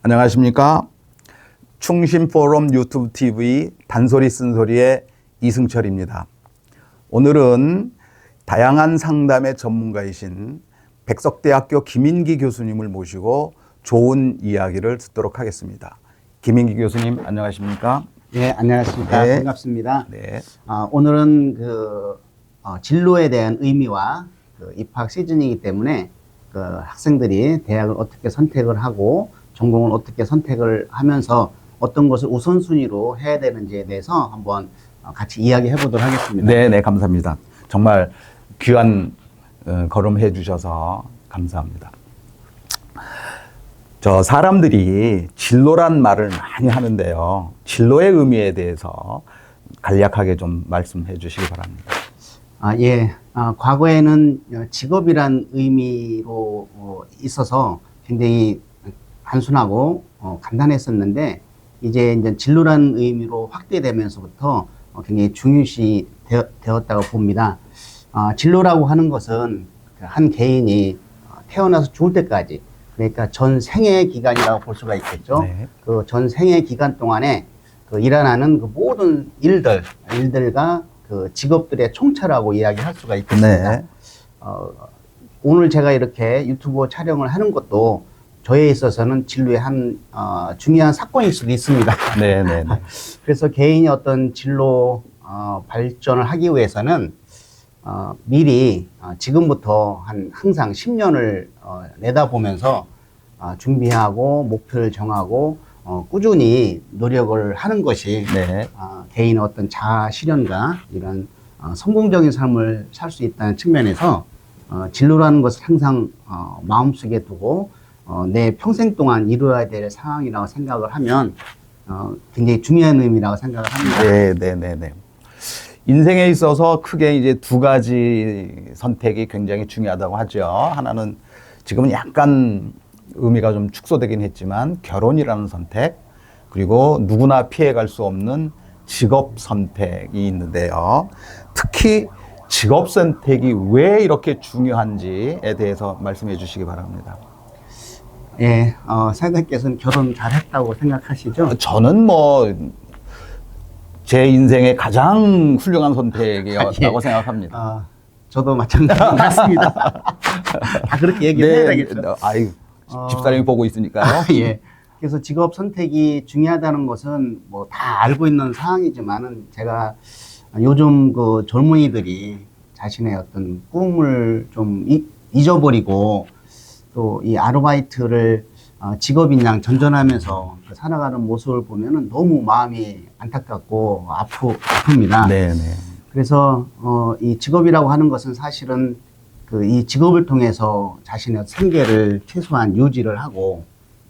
안녕하십니까. 충심포럼 유튜브 TV 단소리 쓴소리의 이승철입니다. 오늘은 다양한 상담의 전문가이신 백석대학교 김인기 교수님을 모시고 좋은 이야기를 듣도록 하겠습니다. 김인기 교수님 안녕하십니까? 네, 안녕하십니까. 네. 반갑습니다. 네. 오늘은 진로에 대한 의미와 입학 시즌이기 때문에 학생들이 대학을 어떻게 선택을 하고 전공을 어떻게 선택을 하면서 어떤 것을 우선순위로 해야 되는지에 대해서 한번 같이 이야기해 보도록 하겠습니다. 네, 감사합니다. 정말 귀한 걸음해 주셔서 감사합니다. 사람들이 진로란 말을 많이 하는데요. 진로의 의미에 대해서 간략하게 좀 말씀해 주시기 바랍니다. 과거에는 직업이란 의미로 있어서 굉장히 단순하고 간단했었는데 이제 진로라는 의미로 확대되면서부터 굉장히 중요시 되었다고 봅니다. 진로라고 하는 것은 한 개인이 태어나서 죽을 때까지, 그러니까 전 생애 기간이라고 볼 수가 있겠죠. 네. 그 전 생애 기간 동안에 일어나는 모든 일들과 직업들의 총체라고 이야기할 수가 있겠습니다. 네. 오늘 제가 이렇게 유튜브 촬영을 하는 것도 저에 있어서는 진로의 한 중요한 사건일 수도 있습니다. 네. 그래서 개인이 어떤 진로 발전을 하기 위해서는 미리 지금부터 항상 10년을 내다보면서 준비하고 목표를 정하고 꾸준히 노력을 하는 것이 네. 개인의 어떤 자아 실현과 이런 성공적인 삶을 살 수 있다는 측면에서 진로라는 것을 항상 마음속에 두고 내 평생 동안 이루어야 될 상황이라고 생각을 하면 굉장히 중요한 의미라고 생각을 합니다. 네. 인생에 있어서 크게 이제 두 가지 선택이 굉장히 중요하다고 하죠. 하나는 지금은 약간 의미가 좀 축소되긴 했지만 결혼이라는 선택, 그리고 누구나 피해갈 수 없는 직업 선택이 있는데요. 특히 직업 선택이 왜 이렇게 중요한지에 대해서 말씀해 주시기 바랍니다. 예, 사장님께서는 결혼 잘했다고 생각하시죠? 저는 제 인생의 가장 훌륭한 선택이었다고 생각합니다. 저도 마찬가지 같습니다. 다 그렇게 얘기를 해야 되겠죠. 집사람이 보고 있으니까요. 예. 그래서 직업 선택이 중요하다는 것은 다 알고 있는 사항이지만은 제가 요즘 젊은이들이 자신의 어떤 꿈을 좀 잊어버리고 또 이 아르바이트를 직업인 양 전전하면서 살아가는 모습을 보면은 너무 마음이 안타깝고 아픕니다. 네. 그래서 이 직업이라고 하는 것은 사실은 이 직업을 통해서 자신의 생계를 최소한 유지를 하고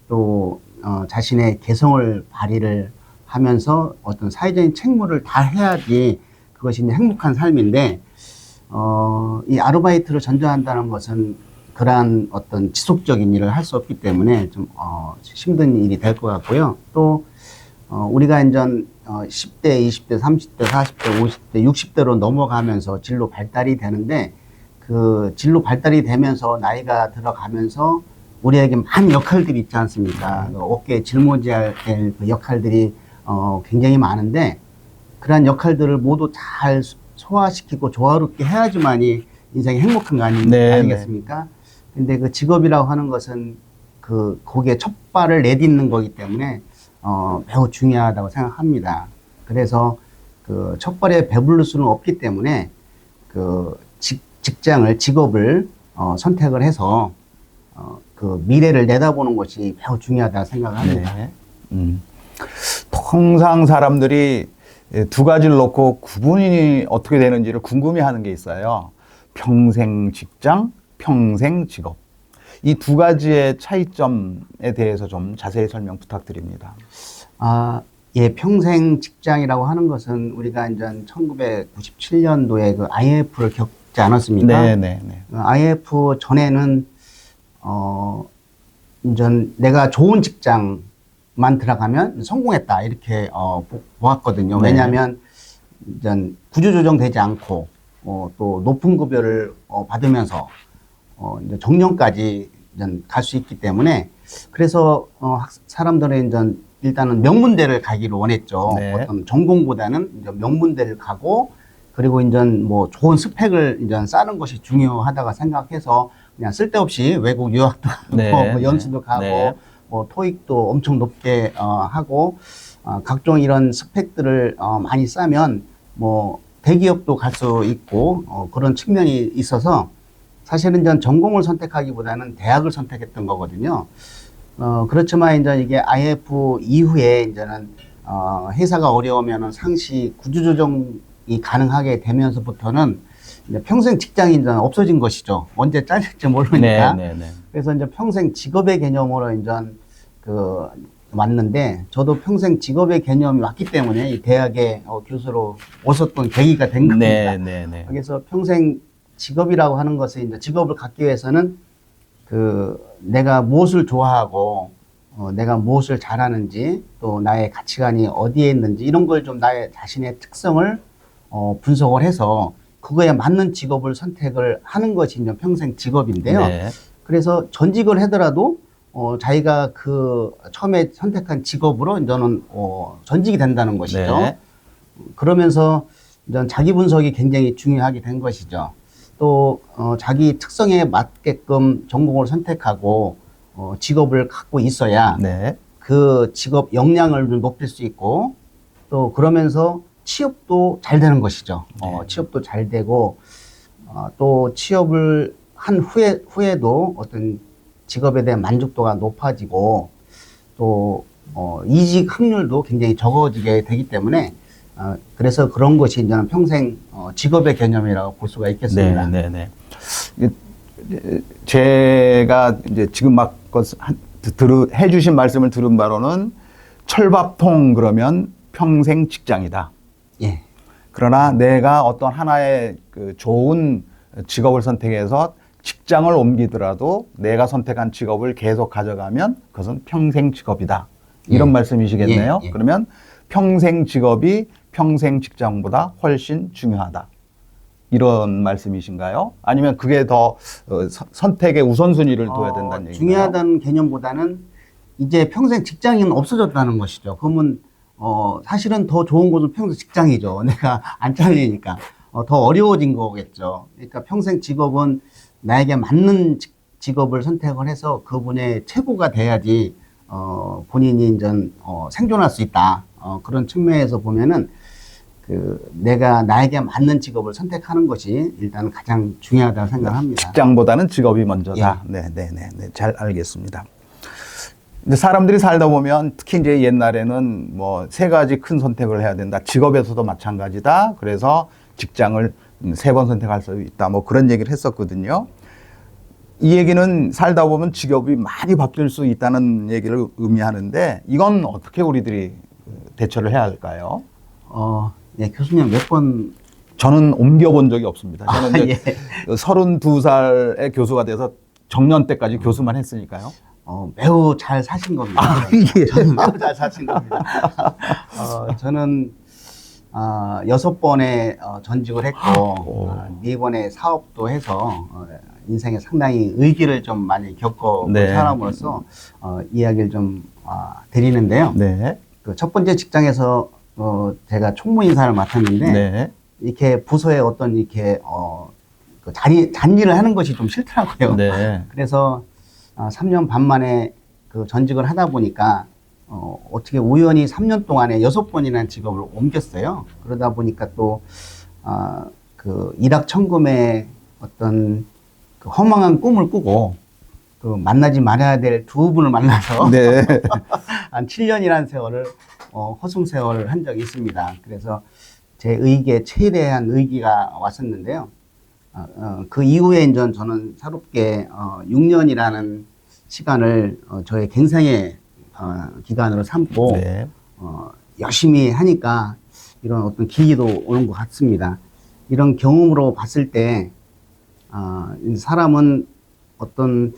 또 자신의 개성을 발휘를 하면서 어떤 사회적인 책무를 다 해야지 그것이 이제 행복한 삶인데 이 아르바이트를 전전한다는 것은 그러한 어떤 지속적인 일을 할 수 없기 때문에 좀 힘든 일이 될 것 같고요. 또 우리가 이제 10대, 20대, 30대, 40대, 50대, 60대로 넘어가면서 진로 발달이 되는데 그 진로 발달이 되면서 나이가 들어가면서 우리에게 많은 역할들이 있지 않습니까? 어깨에 짊어져야 될 역할들이 굉장히 많은데 그러한 역할들을 모두 잘 소화시키고 조화롭게 해야지만이 인생이 행복한 거 아니겠습니까? 근데 그 직업이라고 하는 것은 거기에 첫 발을 내딛는 거기 때문에 매우 중요하다고 생각합니다. 그래서 첫 발에 배부를 수는 없기 때문에 직업을 선택을 해서 미래를 내다보는 것이 매우 중요하다고 생각합니다. 네. 통상 사람들이 두 가지를 놓고 구분이 어떻게 되는지를 궁금해하는 게 있어요. 평생 직장, 평생 직업. 이 두 가지의 차이점에 대해서 좀 자세히 설명 부탁드립니다. 평생 직장이라고 하는 것은 우리가 이제 1997년도에 IMF를 겪지 않았습니까? 네. IMF 전에는 이제 내가 좋은 직장만 들어가면 성공했다 이렇게 보았거든요. 네. 왜냐하면 이제 구조조정되지 않고 또 높은 급여를 받으면서 이제 정년까지 갈 수 있기 때문에 그래서 사람들은 이제 일단은 명문대를 가기를 원했죠. 네. 어떤 전공보다는 이제 명문대를 가고 그리고 이제 뭐 좋은 스펙을 이제 쌓는 것이 중요하다고 생각해서 그냥 쓸데없이 외국 유학도 가고 네. 뭐 연수도 가고 네. 뭐 토익도 엄청 높게 하고 각종 이런 스펙들을 많이 쌓으면 뭐 대기업도 갈 수 있고 그런 측면이 있어서 사실은 전 전공을 선택하기보다는 대학을 선택했던 거거든요. 그렇지만 이제 이게 IF 이후에 이제는 회사가 어려우면은 상시 구조조정이 가능하게 되면서부터는 이제 평생 직장이 이제 없어진 것이죠. 언제 잘릴지 모르니까. 네, 네, 네. 그래서 이제 평생 직업의 개념으로 이제 왔는데 저도 평생 직업의 개념이 왔기 때문에 이 대학에 교수로 오셨던 계기가 된 겁니다. 네, 네, 네. 그래서 평생 직업이라고 하는 것은 이제 직업을 갖기 위해서는 내가 무엇을 좋아하고 내가 무엇을 잘하는지 또 나의 가치관이 어디에 있는지 이런 걸 좀 나의 자신의 특성을 분석을 해서 그거에 맞는 직업을 선택을 하는 것이 이제 평생 직업인데요. 네. 그래서 전직을 하더라도 자기가 처음에 선택한 직업으로 이제는 전직이 된다는 것이죠. 네. 그러면서 이제 자기 분석이 굉장히 중요하게 된 것이죠. 또 자기 특성에 맞게끔 전공을 선택하고 직업을 갖고 있어야 네. 그 직업 역량을 좀 높일 수 있고 또 그러면서 취업도 잘 되는 것이죠. 취업도 잘 되고 또 취업을 한 후에도 어떤 직업에 대한 만족도가 높아지고 또 이직 확률도 굉장히 적어지게 되기 때문에 그래서 그런 것이 이제는 평생 직업의 개념이라고 볼 수가 있겠습니다. 네, 네, 네. 제가 이제 지금 막 해주신 말씀을 들은 바로는 철밥통 그러면 평생 직장이다. 예. 그러나 내가 어떤 하나의 좋은 직업을 선택해서 직장을 옮기더라도 내가 선택한 직업을 계속 가져가면 그것은 평생 직업이다. 이런 예. 말씀이시겠네요. 예, 예. 그러면 평생 직업이 평생 직장보다 훨씬 중요하다. 이런 말씀이신가요? 아니면 그게 더 선택의 우선순위를 둬야 된다는 얘기인가요? 중요하다는 개념보다는 이제 평생 직장인 없어졌다는 것이죠. 그러면 사실은 더 좋은 곳은 평생 직장이죠. 내가 안 잘리니까 더 어려워진 거겠죠. 그러니까 평생 직업은 나에게 맞는 직업을 선택을 해서 그분의 최고가 돼야지 본인이 이제 생존할 수 있다. 그런 측면에서 보면은 내가 나에게 맞는 직업을 선택하는 것이 일단 가장 중요하다고 생각합니다. 직장보다는 직업이 먼저다. 예. 네, 네, 네, 네, 잘 알겠습니다. 근데 사람들이 살다 보면 특히 이제 옛날에는 뭐 3가지 큰 선택을 해야 된다. 직업에서도 마찬가지다. 그래서 직장을 3번 선택할 수 있다. 뭐 그런 얘기를 했었거든요. 이 얘기는 살다 보면 직업이 많이 바뀔 수 있다는 얘기를 의미하는데 이건 어떻게 우리들이 대처를 해야 할까요? 네, 교수님 몇 번 저는 옮겨본 적이 없습니다. 저는 이제 예. 32살에 교수가 돼서 정년 때까지 교수만 했으니까요. 매우 잘 사신 겁니다. 예. 저는 매우 잘 사신 겁니다. 저는 6번의 전직을 했고 4번의 사업도 해서 인생에 상당히 의기를 좀 많이 겪어본 네. 사람으로서 이야기를 좀 드리는데요. 네. 첫 번째 직장에서 제가 총무 인사를 맡았는데 네. 이렇게 부서에 어떤 이렇게 잔일을 하는 것이 좀 싫더라고요. 네. 그래서 3년 반 만에 전직을 하다 보니까 어떻게 우연히 3년 동안에 6번이라는 직업을 옮겼어요. 그러다 보니까 또 일확천금의 어떤 허망한 꿈을 꾸고 만나지 말아야 될 2분을 만나서 네. 한 7년이라는 세월을 허송 세월을 한 적이 있습니다. 그래서 제 의기에 최대한 의기가 왔었는데요. 그 이후에 이제 저는 새롭게 6년이라는 시간을 저의 갱생의 기간으로 삼고 네. 열심히 하니까 이런 어떤 기회도 오는 것 같습니다. 이런 경험으로 봤을 때 사람은 어떤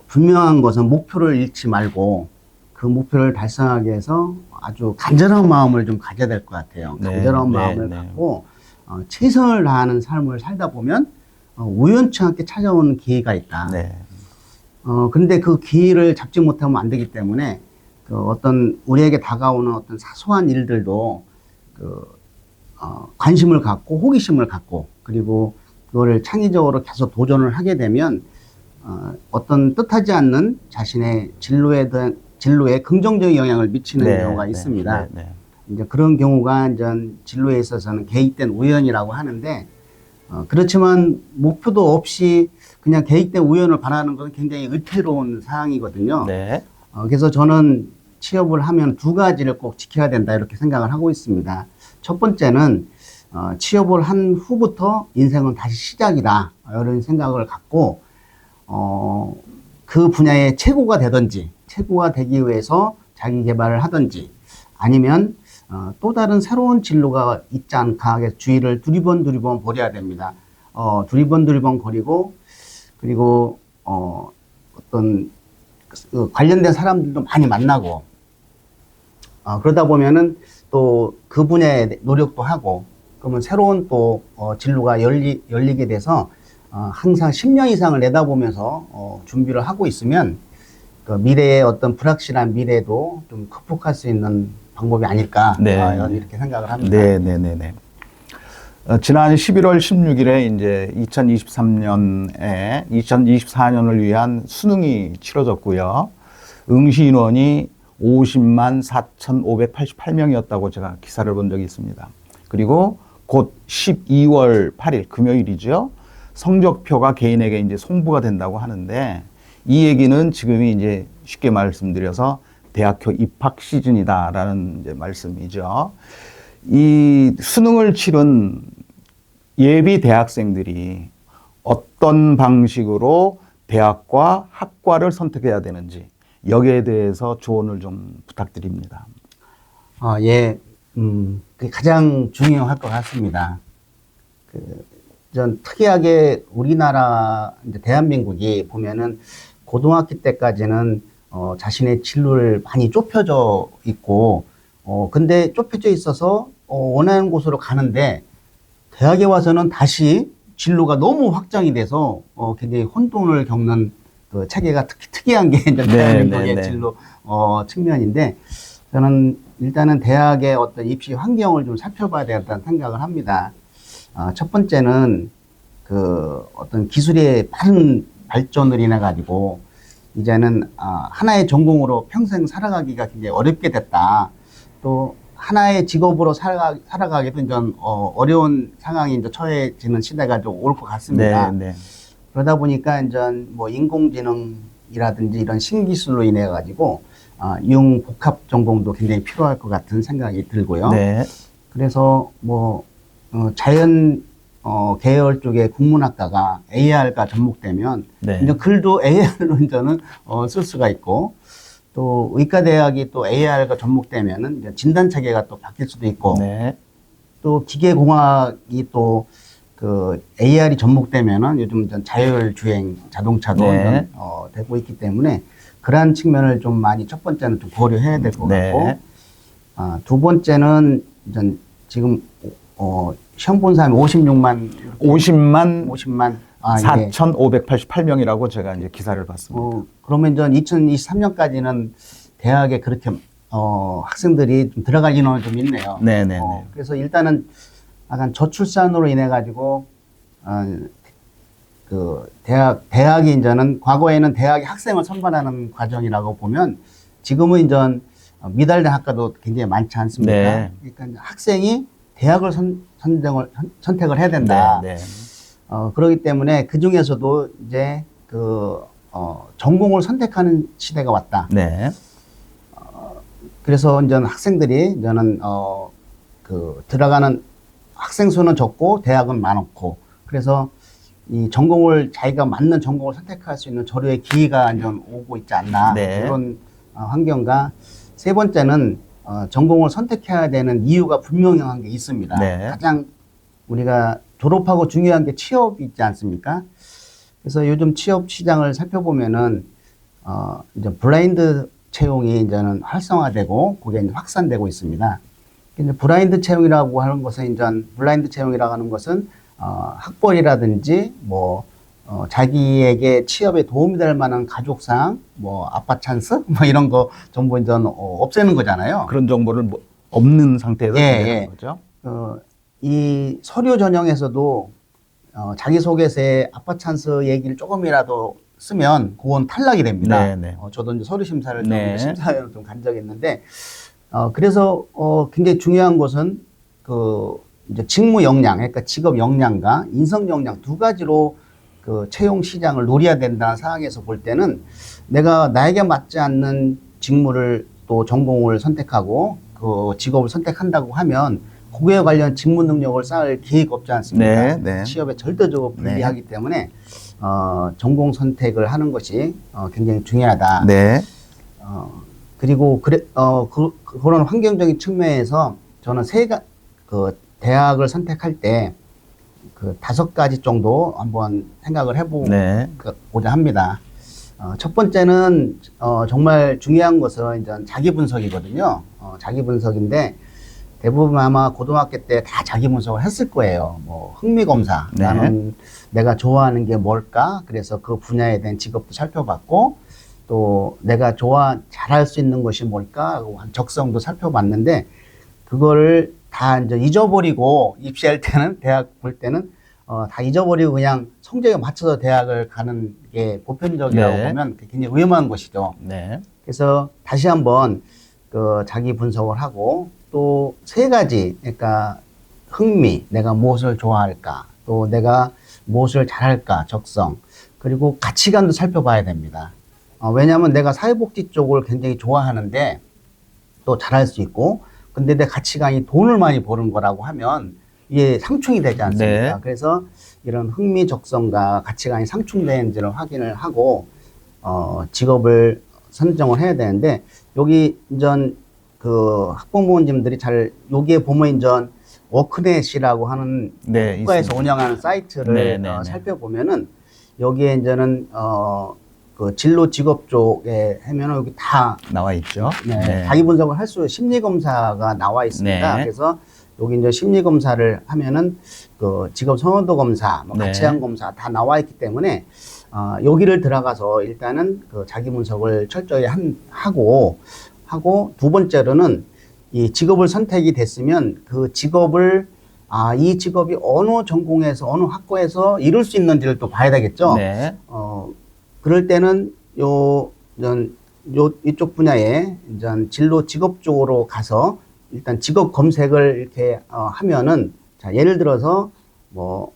분명한 것은 목표를 잃지 말고 그 목표를 달성하기 위해서 아주 간절한 마음을 좀 가져야 될 것 같아요. 네, 간절한 네, 마음을 네. 갖고 최선을 다하는 삶을 살다 보면 우연치 않게 찾아오는 기회가 있다. 네. 근데 그 기회를 잡지 못하면 안 되기 때문에 그 어떤 우리에게 다가오는 어떤 사소한 일들도 그 관심을 갖고 호기심을 갖고 그리고 그거를 창의적으로 계속 도전을 하게 되면 어떤 뜻하지 않는 자신의 진로에 긍정적인 영향을 미치는 네, 경우가 네, 있습니다. 네, 네. 이제 그런 경우가 이제 진로에 있어서는 계획된 우연이라고 하는데 그렇지만 목표도 없이 그냥 계획된 우연을 바라는 것은 굉장히 의태로운 사항이거든요. 네. 그래서 저는 취업을 하면 두 가지를 꼭 지켜야 된다 이렇게 생각을 하고 있습니다. 첫 번째는 취업을 한 후부터 인생은 다시 시작이다 이런 생각을 갖고 그 분야의 최고가 되든지 최고가 되기 위해서 자기 개발을 하든지 아니면 또 다른 새로운 진로가 있지 않가 주위를 두리번 버려야 됩니다. 두리번 거리고 그리고 어떤 그 관련된 사람들도 많이 만나고 그러다 보면은 또 그 분야에 노력도 하고 그러면 새로운 또 진로가 열리게 돼서 항상 10년 이상을 내다보면서 준비를 하고 있으면 그 미래의 어떤 불확실한 미래도 좀 극복할 수 있는 방법이 아닐까 네. 이렇게 생각을 합니다. 네, 네, 네, 네. 지난 11월 16일에 이제 2023년에 2024년을 위한 수능이 치러졌고요. 응시 인원이 50만 4,588명이었다고 제가 기사를 본 적이 있습니다. 그리고 곧 12월 8일 금요일이죠. 성적표가 개인에게 이제 송부가 된다고 하는데 이 얘기는 지금이 이제 쉽게 말씀드려서 대학교 입학 시즌이다라는 이제 말씀이죠. 이 수능을 치른 예비 대학생들이 어떤 방식으로 대학과 학과를 선택해야 되는지 여기에 대해서 조언을 좀 부탁드립니다. 예, 그게 가장 중요할 것 같습니다. 전 특이하게 우리나라 이제 대한민국이 보면은 고등학교 때까지는 자신의 진로를 많이 좁혀져 있고 근데 좁혀져 있어서 원하는 곳으로 가는데 대학에 와서는 다시 진로가 너무 확장이 돼서 굉장히 혼돈을 겪는 그 체계가 특이한 게 이제 대한민국의 네. 진로 측면인데 저는 일단은 대학의 어떤 입시 환경을 좀 살펴봐야 되겠다는 생각을 합니다. 첫 번째는 그 어떤 기술의 빠른 발전을 인해 가지고 이제는 하나의 전공으로 평생 살아가기가 굉장히 어렵게 됐다. 또 하나의 직업으로 살아가기도 좀 어려운 상황이 이제 처해지는 시대가 좀 올 것 같습니다. 네, 네. 그러다 보니까 이제 뭐 인공지능이라든지 이런 신기술로 인해 가지고 융복합 전공도 굉장히 필요할 것 같은 생각이 들고요. 네. 그래서 뭐 자연 계열 쪽의 국문학과가 AR가 접목되면 네. 이제 글도 AR로 이제는 쓸 수가 있고 또 의과대학이 또 AR가 접목되면은 이제 진단 체계가 또 바뀔 수도 있고 네. 또 기계공학이 또 그 AR이 접목되면은 요즘 자율주행 자동차도 네. 되고 있기 때문에 그러한 측면을 좀 많이 첫 번째는 좀 고려해야 될 것 네. 같고 두 번째는 이제 지금 시험 본 사람이 56만 50만 예. 4,588명이라고 제가 이제 기사를 봤습니다. 그러면 이제 2023년까지는 대학에 그렇게 학생들이 좀 들어갈 인원이 좀 있네요. 네, 네, 네. 그래서 일단은 약간 저출산으로 인해 가지고 그 대학이 이제는 과거에는 대학이 학생을 선발하는 과정이라고 보면 지금은 이제 미달된 학과도 굉장히 많지 않습니까? 네. 그러니까 학생이 대학을 선택을 해야 된다. 네, 네. 그렇기 때문에 그 중에서도 이제 전공을 선택하는 시대가 왔다. 네. 그래서 이제 학생들이 이제는 들어가는 학생 수는 적고 대학은 많고 그래서 이 전공을 자기가 맞는 전공을 선택할 수 있는 저류의 기회가 이제 오고 있지 않나 네. 이런 환경과 세 번째는 전공을 선택해야 되는 이유가 분명한 게 있습니다. 네. 가장 우리가 졸업하고 중요한 게 취업이 있지 않습니까? 그래서 요즘 취업 시장을 살펴보면은 이제 블라인드 채용이 이제는 활성화되고 그게 이제 확산되고 있습니다. 이제 블라인드 채용이라고 하는 것은 학벌이라든지 뭐 자기에게 취업에 도움이 될 만한 가족상, 뭐 아빠 찬스, 뭐 이런 거 전부 이제 없애는 거잖아요. 그런 정보를 없는 상태에서 예, 진행하는 예. 거죠. 이 서류 전형에서도 자기소개서에 아빠 찬스 얘기를 조금이라도 쓰면 그건 탈락이 됩니다. 네, 네. 저도 이제 서류 심사를 좀 네. 심사위원을 좀 간 적이 있는데, 그래서 굉장히 중요한 것은 이제 직무 역량, 그러니까 직업 역량과 인성 역량 두 가지로 그 채용 시장을 노려야 된다는 상황에서 볼 때는 내가 나에게 맞지 않는 직무를 또 전공을 선택하고 그 직업을 선택한다고 하면 그거에 관련 직무 능력을 쌓을 기회가 없지 않습니까? 네, 네. 취업에 절대적으로 불리하기 때문에 전공 선택을 하는 것이 굉장히 중요하다. 네. 그리고 그런 환경적인 측면에서 저는 대학을 선택할 때 그 5가지 정도 한번 생각을 해보고자 합니다. 첫 번째는 정말 중요한 것은 이제 자기 분석이거든요. 자기 분석인데 대부분 아마 고등학교 때 다 자기 분석을 했을 거예요. 뭐 흥미 검사, 네. 나는 내가 좋아하는 게 뭘까? 그래서 그 분야에 대한 직업도 살펴봤고 또 내가 잘할 수 있는 것이 뭘까? 하고 적성도 살펴봤는데 그거를 다 이제 잊어버리고 입시할 때는 대학 볼 때는 다 잊어버리고 그냥 성적에 맞춰서 대학을 가는 게 보편적이라고 네. 보면 굉장히 위험한 것이죠. 네. 그래서 다시 한번 그 자기 분석을 하고 또 3가지, 그러니까 흥미, 내가 무엇을 좋아할까, 또 내가 무엇을 잘할까, 적성, 그리고 가치관도 살펴봐야 됩니다. 왜냐하면 내가 사회복지 쪽을 굉장히 좋아하는데 또 잘할 수 있고, 근데 내 가치관이 돈을 많이 버는 거라고 하면 이게 상충이 되지 않습니까? 네. 그래서 이런 흥미, 적성과 가치관이 상충되는지를 확인을 하고 직업을 선정을 해야 되는데 여기 이전 그 학부모님들이 여기에 보면 이전 워크넷이라고 하는 네, 국가에서 있습니다. 운영하는 사이트를 네, 네, 네. 살펴보면은 여기에 이제는 그 진로 직업 쪽에 하면은 여기 다 나와 있죠. 네, 자기 분석을 할 수 심리 검사가 나와 있습니다. 네. 그래서 여기 이제 심리 검사를 하면은 그 직업 선호도 검사, 뭐 네. 가치관 검사 다 나와 있기 때문에 여기를 들어가서 일단은 그 자기 분석을 철저히 하고 두 번째로는 이 직업을 선택이 됐으면 그 직업을 이 직업이 어느 전공에서 어느 학과에서 이룰 수 있는지를 또 봐야 되겠죠. 네. 그럴 때는 이쪽 분야에 이제 진로 직업 쪽으로 가서 일단 직업 검색을 이렇게 하면은 자 예를 들어서 뭐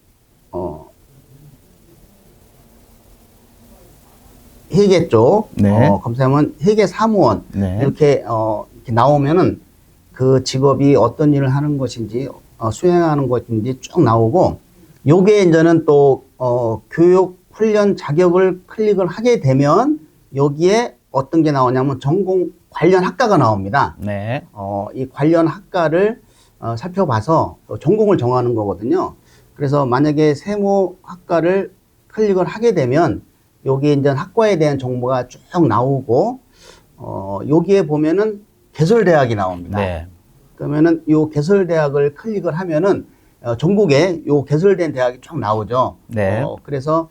회계 쪽 네. 검색하면 회계 사무원 네. 이렇게 나오면은 그 직업이 어떤 일을 하는 것인지 수행하는 것인지 쭉 나오고 요게 이제는 또 교육 훈련 자격을 클릭을 하게 되면 여기에 어떤 게 나오냐면 전공 관련 학과가 나옵니다. 네. 이 관련 학과를 살펴봐서 전공을 정하는 거거든요. 그래서 만약에 세무 학과를 클릭을 하게 되면 여기에 이제 학과에 대한 정보가 쭉 나오고 여기에 보면은 개설대학이 나옵니다. 네. 그러면은 요 개설대학을 클릭을 하면은 전국에 요 개설된 대학이 쭉 나오죠. 네. 그래서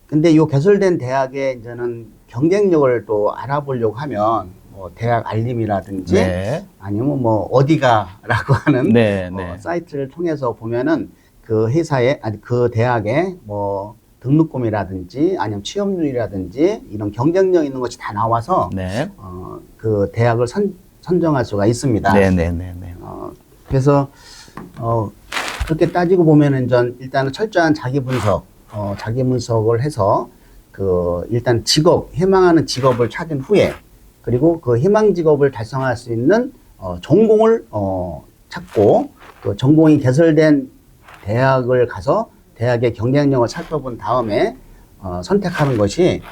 근데 요 개설된 대학에 이제는 경쟁력을 또 알아보려고 하면 뭐 대학 알림이라든지 네. 아니면 뭐 어디가라고 하는 네, 네. 사이트를 통해서 보면은 그 회사에 그 대학에 뭐 등록금이라든지 아니면 취업률이라든지 이런 경쟁력 있는 것이 다 나와서 네. 그 대학을 선정할 수가 있습니다. 네, 네, 네, 네. 그래서 그렇게 따지고 보면은 일단은 철저한 자기 분석을 해서 일단 희망하는 직업을 찾은 후에 그리고 그 희망 직업을 달성할 수 있는 전공을 찾고 그 전공이 개설된 대학을 가서 대학의 경쟁력을 살펴본 다음에 선택하는 것이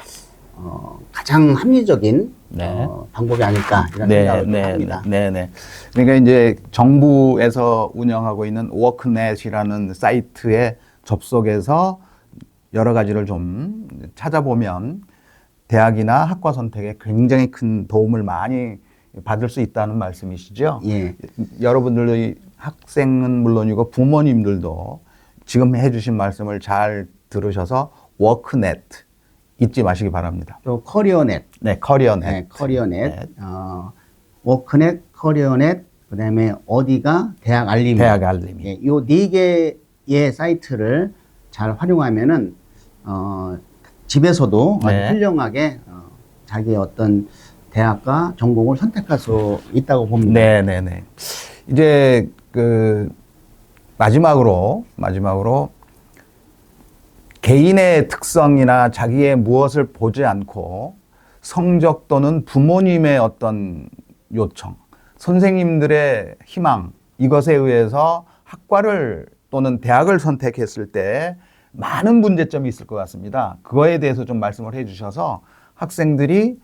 가장 합리적인 네. 방법이 아닐까 이런 네, 생각을 네, 합니다. 네, 네. 그러니까 이제 정부에서 운영하고 있는 워크넷이라는 사이트에 접속해서 여러 가지를 좀 찾아보면 대학이나 학과 선택에 굉장히 큰 도움을 많이 받을 수 있다는 말씀이시죠? 예. 여러분들의 학생은 물론이고 부모님들도 지금 해주신 말씀을 잘 들으셔서 워크넷 잊지 마시기 바랍니다. 또 커리어넷, 네, 커리어넷. 네, 커리어넷, 네. 워크넷, 커리어넷, 그다음에 어디가 대학 알림이. 대학 알림이. 예, 요 네 개의 사이트를 잘 활용하면은 집에서도 네. 아주 훌륭하게 자기의 어떤 대학과 전공을 선택할 수 있다고 봅니다. 네, 네, 네. 이제 그 마지막으로 개인의 특성이나 자기의 무엇을 보지 않고 성적 또는 부모님의 어떤 요청, 선생님들의 희망, 이것에 의해서 학과를 또는 대학을 선택했을 때 많은 문제점이 있을 것 같습니다. 그거에 대해서 좀 말씀을 해 주셔서 학생들이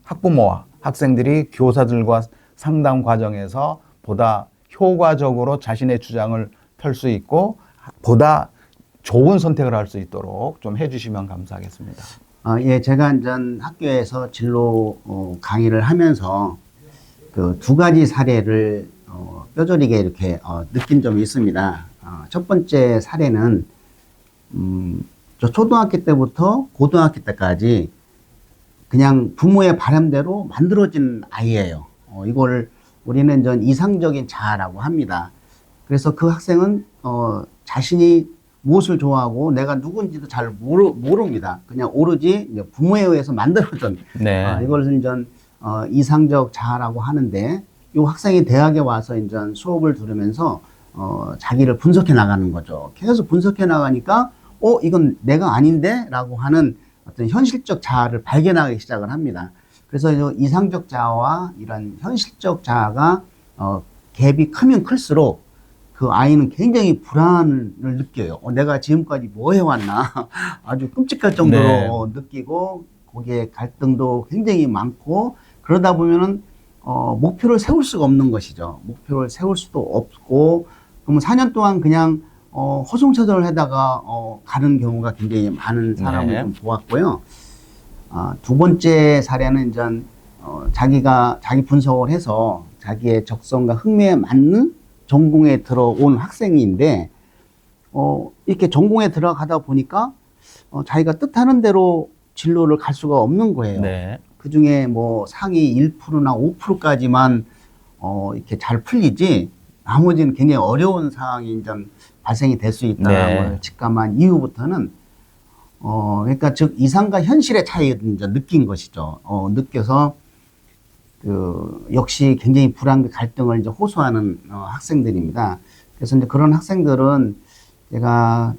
학부모와 학생들이 교사들과 상담 과정에서 보다 효과적으로 자신의 주장을 펼 수 있고 보다 좋은 선택을 할 수 있도록 좀 해주시면 감사하겠습니다. 예, 제가 이제 학교에서 진로 강의를 하면서 그 두 가지 사례를 뼈저리게 이렇게 느낀 점이 있습니다. 첫 번째 사례는 저 초등학교 때부터 고등학교 때까지 그냥 부모의 바람대로 만들어진 아이예요. 이걸 우리는 전 이상적인 자아라고 합니다. 그래서 그 학생은 자신이 무엇을 좋아하고 내가 누군지도 잘 모릅니다. 그냥 오로지 이제 부모에 의해서 만들어진 네. 이걸 전 이상적 자아라고 하는데 이 학생이 대학에 와서 이제 수업을 들으면서 자기를 분석해 나가는 거죠. 계속 분석해 나가니까 이건 내가 아닌데? 라고 하는 어떤 현실적 자아를 발견하기 시작을 합니다. 그래서 이 이상적 자아와 이런 현실적 자아가 갭이 크면 클수록 그 아이는 굉장히 불안을 느껴요. 내가 지금까지 뭐 해왔나 아주 끔찍할 정도로 느끼고 거기에 갈등도 굉장히 많고 그러다 보면은 목표를 세울 수가 없는 것이죠. 목표를 세울 수도 없고 그러면 4년 동안 그냥 허송세월을 하다가 가는 경우가 굉장히 많은 사람을 네. 좀 보았고요. 두 번째 사례는 이제 자기 분석을 해서 자기의 적성과 흥미에 맞는 전공에 들어온 학생인데 이렇게 전공에 들어가다 보니까 자기가 뜻하는 대로 진로를 갈 수가 없는 거예요. 네. 그 중에 뭐 상위 1%나 5%까지만 이렇게 잘 풀리지 나머지는 굉장히 어려운 상황이 이제 발생이 될 수 있다는 걸 직감한 이후부터는 그러니까 즉 이상과 현실의 차이를 이제 느낀 것이죠. 느껴서 역시 굉장히 불안과 갈등을 이제 호소하는 학생들입니다. 그래서 이제 그런 학생들은 제가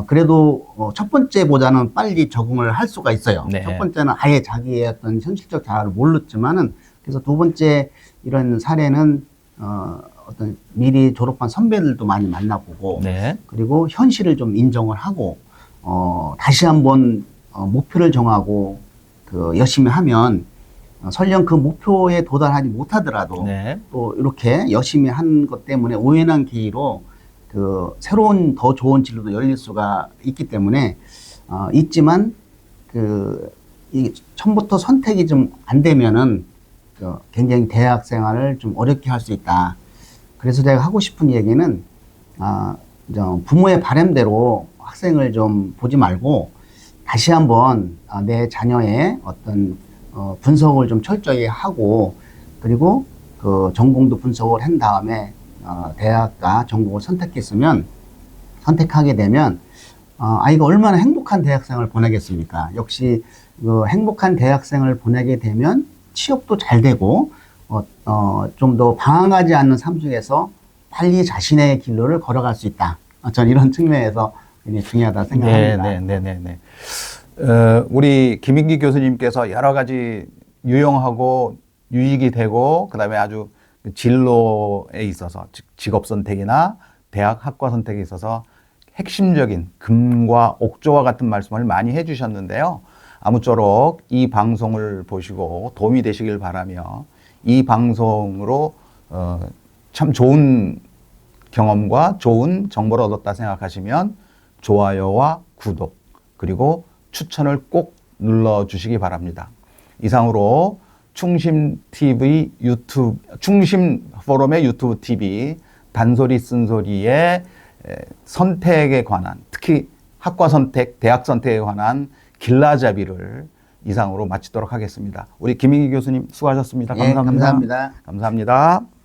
그래도 첫 번째보다는 빨리 적응을 할 수가 있어요. 네. 첫 번째는 아예 자기의 어떤 현실적 자아를 모르지만은 그래서 두 번째 이런 사례는 어떤 미리 졸업한 선배들도 많이 만나보고 네. 그리고 현실을 좀 인정을 하고 다시 한번 목표를 정하고 열심히 하면 설령 그 목표에 도달하지 못하더라도 네. 또 이렇게 열심히 한 것 때문에 우연한 기회로 새로운 더 좋은 진로도 열릴 수가 있기 때문에 있지만 이 처음부터 선택이 좀 안 되면은 굉장히 대학 생활을 좀 어렵게 할 수 있다. 그래서 제가 하고 싶은 얘기는 부모의 바람대로 학생을 좀 보지 말고 다시 한번 내 자녀의 어떤 분석을 좀 철저히 하고 그리고 그 전공도 분석을 한 다음에 대학과 전공을 선택하게 되면 아이가 얼마나 행복한 대학생을 보내겠습니까? 역시 그 행복한 대학생을 보내게 되면 취업도 잘 되고 좀 더 방황하지 않는 삶 속에서 빨리 자신의 진로를 걸어갈 수 있다. 저는 이런 측면에서 굉장히 중요하다 생각합니다. 네. 우리 김인기 교수님께서 여러 가지 유용하고 유익이 되고 그다음에 아주 진로에 있어서 직업 선택이나 대학 학과 선택에 있어서 핵심적인 금과 옥조와 같은 말씀을 많이 해주셨는데요. 아무쪼록 이 방송을 보시고 도움이 되시길 바라며 이 방송으로 참 좋은 경험과 좋은 정보를 얻었다 생각하시면 좋아요와 구독 그리고 추천을 꼭 눌러주시기 바랍니다. 이상으로 충심 포럼의 유튜브 TV 단소리 쓴소리의 선택에 관한 특히 학과 선택, 대학 선택에 관한 길라잡이를 이상으로 마치도록 하겠습니다. 우리 김인기 교수님 수고하셨습니다. 예, 감사합니다. 감사합니다. 감사합니다.